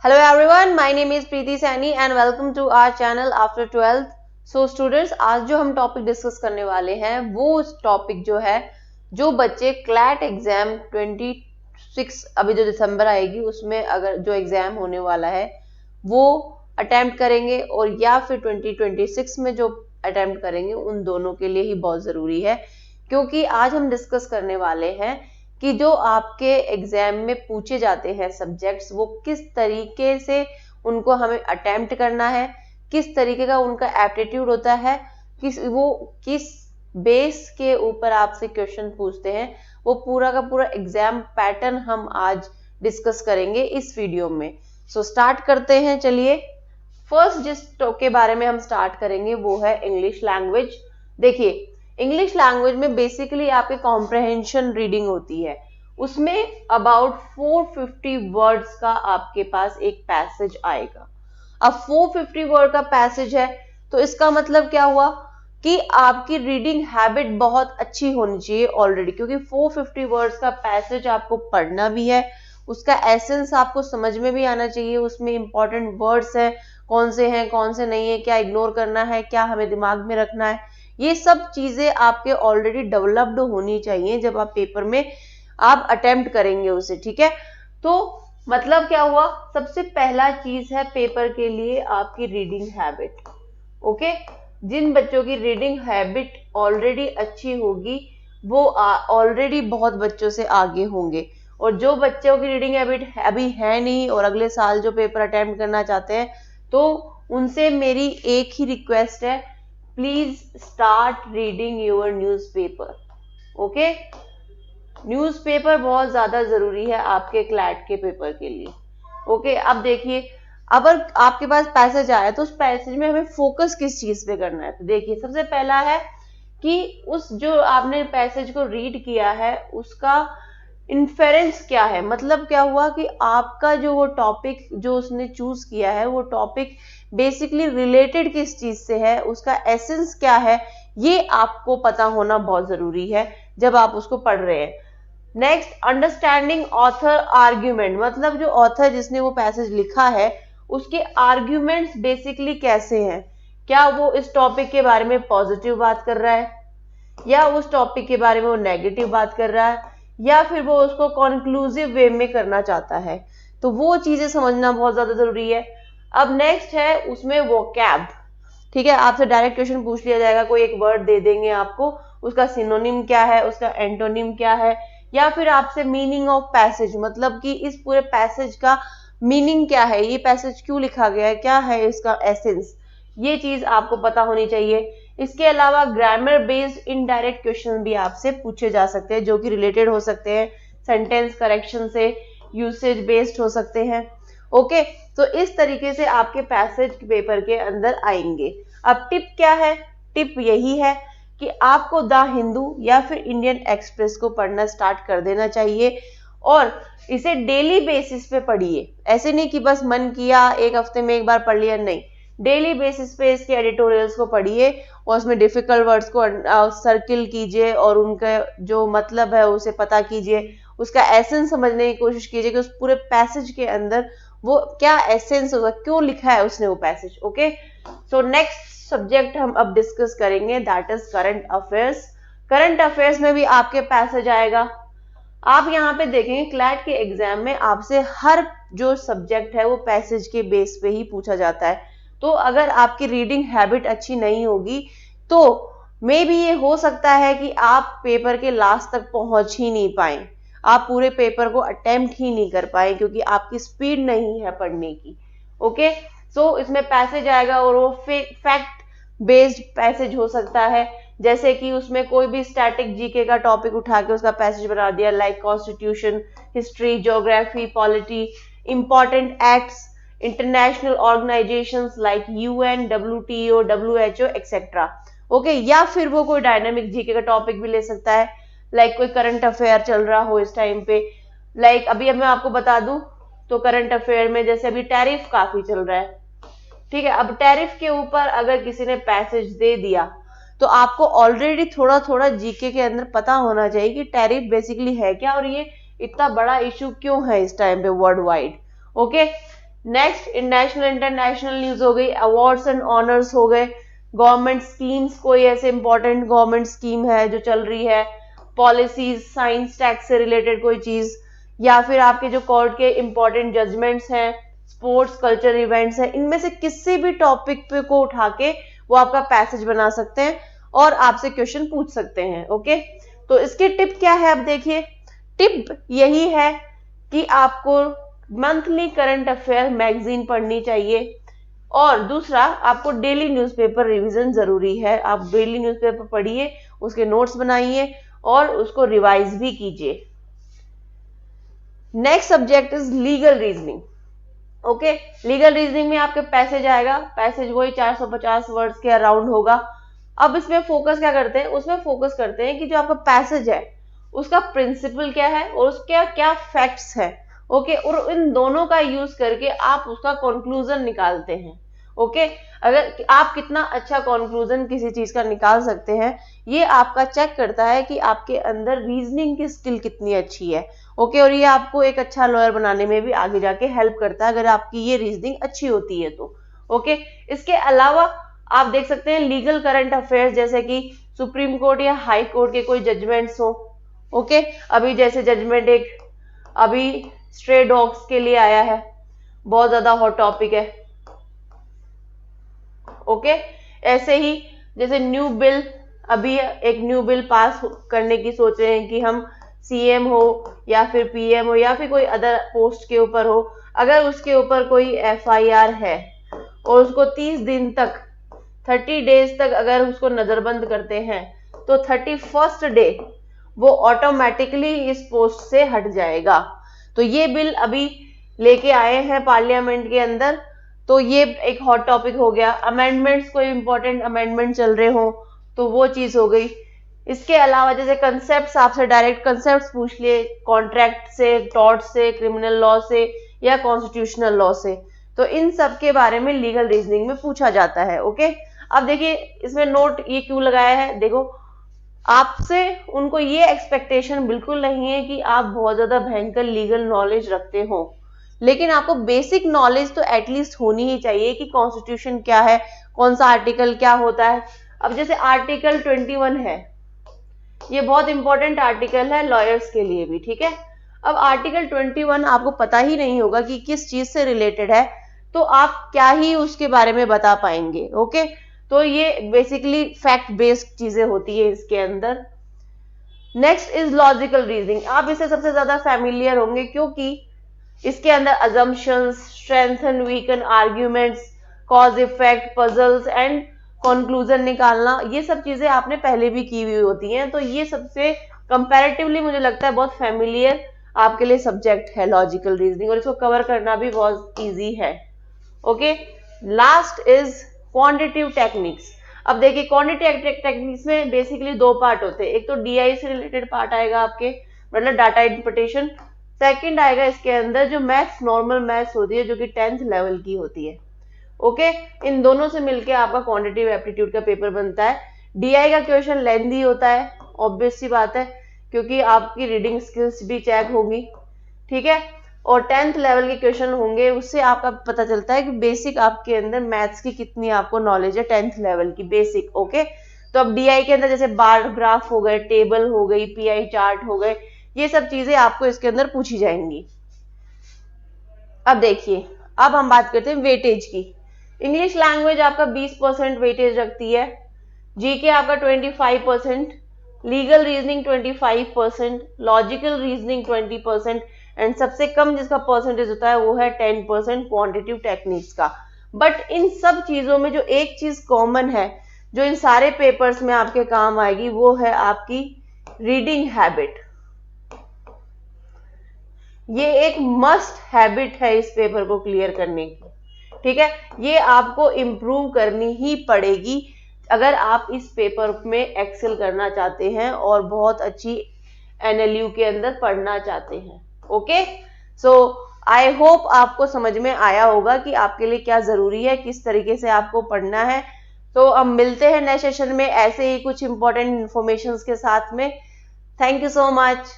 Hello everyone, my name is Preeti Saini and welcome to our channel after 12th. So students, आज जो हम topic discuss करने वाले हैं वो टॉपिक जो है जो बच्चे क्लैट एग्जाम 26 अभी जो दिसंबर आएगी उसमें अगर जो एग्जाम होने वाला है वो अटेम्प्ट करेंगे और या फिर 2026 में जो अटेम्प्ट करेंगे उन दोनों के लिए ही बहुत ज़रूरी है, क्योंकि आज हम डिस्कस करने वाले हैं कि जो आपके एग्जाम में पूछे जाते हैं सब्जेक्ट्स वो किस तरीके से उनको हमें अटेम्प्ट करना है, किस तरीके का उनका एप्टीट्यूड होता है, किस बेस के ऊपर आपसे क्वेश्चन पूछते हैं, वो पूरा का पूरा एग्जाम पैटर्न हम आज डिस्कस करेंगे इस वीडियो में। सो स्टार्ट करते हैं। चलिए, फर्स्ट जिस के बारे में हम स्टार्ट करेंगे वो है इंग्लिश लैंग्वेज। देखिए, इंग्लिश लैंग्वेज में बेसिकली आपके कॉम्प्रहेंशन रीडिंग होती है, उसमें अबाउट 450 वर्ड्स का आपके पास एक पैसेज आएगा। अब 450 वर्ड का पैसेज है तो इसका मतलब क्या हुआ कि आपकी रीडिंग हैबिट बहुत अच्छी होनी चाहिए ऑलरेडी, क्योंकि 450 वर्ड्स का पैसेज आपको पढ़ना भी है, उसका एसेंस आपको समझ में भी आना चाहिए, उसमें इंपॉर्टेंट वर्ड्स हैं कौन से नहीं है, क्या इग्नोर करना है, क्या हमें दिमाग में रखना है, ये सब चीजें आपके ऑलरेडी डेवलप्ड होनी चाहिए जब आप पेपर में आप अटेम्प्ट करेंगे उसे। ठीक है, तो मतलब क्या हुआ, सबसे पहला चीज है पेपर के लिए आपकी रीडिंग हैबिट। ओके, जिन बच्चों की रीडिंग हैबिट ऑलरेडी अच्छी होगी वो ऑलरेडी बहुत बच्चों से आगे होंगे, और जो बच्चों की रीडिंग हैबिट अभी है नहीं और अगले साल जो पेपर अटेम्प्ट करना चाहते हैं तो उनसे मेरी एक ही रिक्वेस्ट है, please start reading your newspaper. Okay, newspaper बहुत ज्यादा जरूरी है आपके क्लैट के पेपर के लिए। ओके, अब देखिए, अगर आपके पास पैसेज आया तो उस पैसेज में हमें फोकस किस चीज पे करना है। तो देखिए, सबसे पहला है कि उस जो आपने पैसेज को रीड किया है उसका इन्फेरेंस क्या है, मतलब क्या हुआ कि आपका जो वो टॉपिक जो उसने चूज किया है वो टॉपिक बेसिकली रिलेटेड किस चीज से है, उसका एसेंस क्या है, ये आपको पता होना बहुत जरूरी है जब आप उसको पढ़ रहे हैं। नेक्स्ट, अंडरस्टैंडिंग ऑथर आर्ग्यूमेंट, मतलब जो ऑथर जिसने वो पैसेज लिखा है उसके आर्ग्यूमेंट्स बेसिकली कैसे हैं, क्या वो इस टॉपिक के बारे में पॉजिटिव बात कर रहा है या उस टॉपिक के बारे में वो नेगेटिव बात कर रहा है या फिर वो उसको कॉन्क्लूसिव वे में करना चाहता है, तो वो चीजें समझना बहुत ज्यादा जरूरी है। अब नेक्स्ट है उसमें वोकैब। ठीक है, आपसे डायरेक्ट क्वेश्चन पूछ लिया जाएगा, कोई एक वर्ड दे देंगे आपको, उसका सिनोनिम क्या है, उसका एंटोनिम क्या है, या फिर आपसे मीनिंग ऑफ पैसेज, मतलब कि इस पूरे पैसेज का मीनिंग क्या है, ये पैसेज क्यों लिखा गया है, क्या है इसका एसेंस, ये चीज आपको पता होनी चाहिए। इसके अलावा ग्रामर बेस्ड इनडायरेक्ट क्वेश्चन भी आपसे पूछे जा सकते हैं जो कि रिलेटेड हो सकते हैं सेंटेंस करेक्शन से, यूसेज बेस्ड हो सकते हैं। ओके, तो इस तरीके से आपके पैसेज पेपर के अंदर आएंगे। अब टिप क्या है, टिप यही है कि आपको द हिंदू या फिर इंडियन एक्सप्रेस को पढ़ना स्टार्ट कर देना चाहिए और इसे डेली बेसिस पे पढ़िए। ऐसे नहीं कि बस मन किया एक हफ्ते में एक बार पढ़ लिया, नहीं, डेली बेसिस पे इसके एडिटोरियल्स को पढ़िए और उसमें डिफिकल्ट वर्ड्स को सर्किल कीजिए और उनका जो मतलब है उसे पता कीजिए, उसका एसेंस समझने की कोशिश कीजिए कि उस पूरे पैसेज के अंदर वो क्या एसेंस होगा, क्यों लिखा है उसने वो passage. Okay, so next subject हम अब डिस्कस करेंगे, that is current affairs. Current affairs में भी आपके पैसेज आएगा। आप यहाँ पे देखेंगे क्लैट के एग्जाम में आपसे हर जो सब्जेक्ट है वो पैसेज के बेस पे ही पूछा जाता है, तो अगर आपकी रीडिंग हैबिट अच्छी नहीं होगी तो मे बी ये हो सकता है कि आप पेपर के लास्ट तक पहुंच ही नहीं पाए, आप पूरे पेपर को अटेम्प्ट ही नहीं कर पाए क्योंकि आपकी स्पीड नहीं है पढ़ने की। ओके, सो इसमें पैसेज आएगा और वो फैक्ट बेस्ड पैसेज हो सकता है, जैसे कि उसमें कोई भी स्टैटिक जीके का टॉपिक उठा के उसका पैसेज बना दिया, like constitution, history, geography, polity, important acts, international organisations like UN, WTO, WHO etcetera. Okay, या फिर वो कोई डायनामिक जीके का टॉपिक भी ले सकता है, लाइक कोई करंट अफेयर चल रहा हो इस टाइम पे, लाइक अभी मैं आपको बता दूं तो करंट अफेयर में जैसे अभी टैरिफ काफी चल रहा है। ठीक है, अब टैरिफ के ऊपर अगर किसी ने पैसेज दे दिया तो आपको ऑलरेडी थोड़ा थोड़ा जीके के अंदर पता होना चाहिए कि टैरिफ बेसिकली है क्या और ये इतना बड़ा इशू क्यों है इस टाइम पे world wide. Okay, next national international news हो गई, अवार्ड्स एंड ऑनर्स हो गए, गवर्नमेंट स्कीम्स, कोई ऐसे इंपॉर्टेंट गवर्नमेंट स्कीम है जो चल रही है, पॉलिसीज, साइंस टैक्स से रिलेटेड कोई चीज, या फिर आपके जो कोर्ट के इंपॉर्टेंट जजमेंट्स हैं, स्पोर्ट्स कल्चर इवेंट्स हैं, इनमें से किसी भी टॉपिक पे को उठा के वो आपका पैसेज बना सकते हैं और आपसे क्वेश्चन पूछ सकते हैं। ओके, तो इसकी टिप क्या है, अब देखिए टिप यही है कि आपको मंथली करंट अफेयर मैगजीन पढ़नी चाहिए, और दूसरा आपको डेली न्यूज़पेपर रिवीजन जरूरी है। आप डेली न्यूज़पेपर पढ़िए, उसके नोट्स बनाइए और उसको रिवाइज भी कीजिए। Next subject is legal reasoning. Okay, legal reasoning में आपके पैसेज आएगा, पैसेज वही 450 वर्ड्स के अराउंड होगा। अब इसमें फोकस क्या करते हैं, उसमें फोकस करते हैं कि जो आपका पैसेज है उसका प्रिंसिपल क्या है और उसके क्या फैक्ट्स है। ओके, और इन दोनों का यूज करके आप उसका कंक्लूजन निकालते हैं। ओके, अगर आप कितना अच्छा कंक्लूजन किसी चीज का निकाल सकते हैं, ये आपका चेक करता है कि आपके अंदर रीजनिंग की स्किल कितनी अच्छी है। ओके, और ये आपको एक अच्छा लॉयर बनाने में भी आगे जाके हेल्प करता है अगर आपकी ये रीजनिंग अच्छी होती है तो। ओके, इसके अलावा आप देख सकते हैं लीगल करंट अफेयर्स, जैसे कि सुप्रीम कोर्ट या हाई कोर्ट के कोई जजमेंट्स हो। ओके, अभी जैसे जजमेंट एक अभी स्ट्रे डॉग्स के लिए आया है, बहुत ज्यादा हॉट टॉपिक है। ओके, ऐसे ही जैसे न्यू बिल, अभी एक न्यू बिल पास करने की सोच रहे हैं कि हम सीएम हो या फिर पीएम हो या फिर कोई अदर पोस्ट के ऊपर हो, अगर उसके ऊपर कोई एफआईआर है और उसको 30 दिन तक 30 डेज तक अगर उसको नजरबंद करते हैं तो 31st डे वो ऑटोमेटिकली इस पोस्ट से हट जाएगा। तो ये बिल अभी लेके आए हैं पार्लियामेंट के अंदर, तो ये एक हॉट टॉपिक हो गया। अमेंडमेंट्स, कोई इंपॉर्टेंट अमेंडमेंट चल रहे हो तो वो चीज हो गई। इसके अलावा जैसे कंसेप्ट, आपसे डायरेक्ट कंसेप्ट पूछ लिए, कॉन्ट्रैक्ट से, टॉर्ट से, क्रिमिनल लॉ से या कॉन्स्टिट्यूशनल लॉ से, तो इन सब के बारे में लीगल रीजनिंग में पूछा जाता है। ओके, अब देखिए इसमें नोट ये क्यों लगाया है, देखो आपसे उनको ये एक्सपेक्टेशन बिल्कुल नहीं है कि आप बहुत ज्यादा भयंकर लीगल नॉलेज रखते हो, लेकिन आपको बेसिक नॉलेज तो एटलीस्ट होनी ही चाहिए कि कॉन्स्टिट्यूशन क्या है, कौन सा आर्टिकल क्या होता है। अब जैसे आर्टिकल 21 है, ये बहुत इंपॉर्टेंट आर्टिकल है लॉयर्स के लिए भी, ठीक है। अब आर्टिकल 21 आपको पता ही नहीं होगा कि किस चीज से रिलेटेड है, तो आप क्या ही उसके बारे में बता पाएंगे। ओके, तो ये बेसिकली फैक्ट बेस्ड चीजें होती है इसके अंदर। नेक्स्ट इज लॉजिकल रीजनिंग, आप इससे सबसे ज्यादा फैमिलियर होंगे क्योंकि इसके अंदर assumptions, strengthen weaken arguments, cause effect, puzzles and conclusion निकालना, ये सब चीजें आपने पहले भी की हुई होती हैं, तो ये सबसे कंपैरेटिवली मुझे लगता है बहुत फैमिलियर आपके लिए सब्जेक्ट है लॉजिकल रीजनिंग, और इसको कवर करना भी बहुत इजी है। Okay, last is quantitative techniques. अब देखिए क्वांटिटेटिव टेक्निक्स में बेसिकली दो पार्ट होते हैं, एक तो डीआई से रिलेटेड पार्ट आएगा आपके, मतलब डाटा इंटरप्रिटेशन। सेकंड आएगा इसके अंदर जो मैथ्स, नॉर्मल मैथ्स होती है जो कि 10th लेवल की होती है। ओके, इन दोनों से मिलके आपका क्वांटिटेटिव एप्टीट्यूड का पेपर बनता है। डीआई का क्वेश्चन लेंथी होता है, ऑब्वियस सी बात है, क्योंकि आपकी रीडिंग स्किल्स भी चेक होगी, ठीक है। और 10th लेवल के क्वेश्चन होंगे, उससे आपका पता चलता है कि बेसिक आपके अंदर मैथ्स की कितनी आपको नॉलेज है 10th लेवल की बेसिक। ओके, तो अब डीआई के अंदर जैसे बार ग्राफ हो गए, टेबल हो गई, पीआई चार्ट हो गए, ये सब चीजें आपको इसके अंदर पूछी जाएंगी। अब देखिए, अब हम बात करते हैं वेटेज की। इंग्लिश लैंग्वेज आपका 20% वेटेज रखती है, जीके आपका 25%, legal reasoning 25%, logical reasoning 20%, and सबसे कम जिसका परसेंटेज होता है वो है 10% क्वांटिटेटिव टेक्निक्स का। बट इन सब चीजों में जो एक चीज कॉमन है जो इन सारे पेपर्स में आपके काम आएगी, वो है आपकी रीडिंग हैबिट। ये एक मस्ट हैबिट है इस पेपर को क्लियर करने की, ठीक है। ये आपको इम्प्रूव करनी ही पड़ेगी अगर आप इस पेपर में एक्सेल करना चाहते हैं और बहुत अच्छी एनएलयू के अंदर पढ़ना चाहते हैं। ओके, सो आई होप आपको समझ में आया होगा कि आपके लिए क्या जरूरी है, किस तरीके से आपको पढ़ना है। तो अब मिलते हैं नेक्स्ट सेशन में ऐसे ही कुछ इंपॉर्टेंट इंफॉर्मेशन के साथ में। Thank you so much.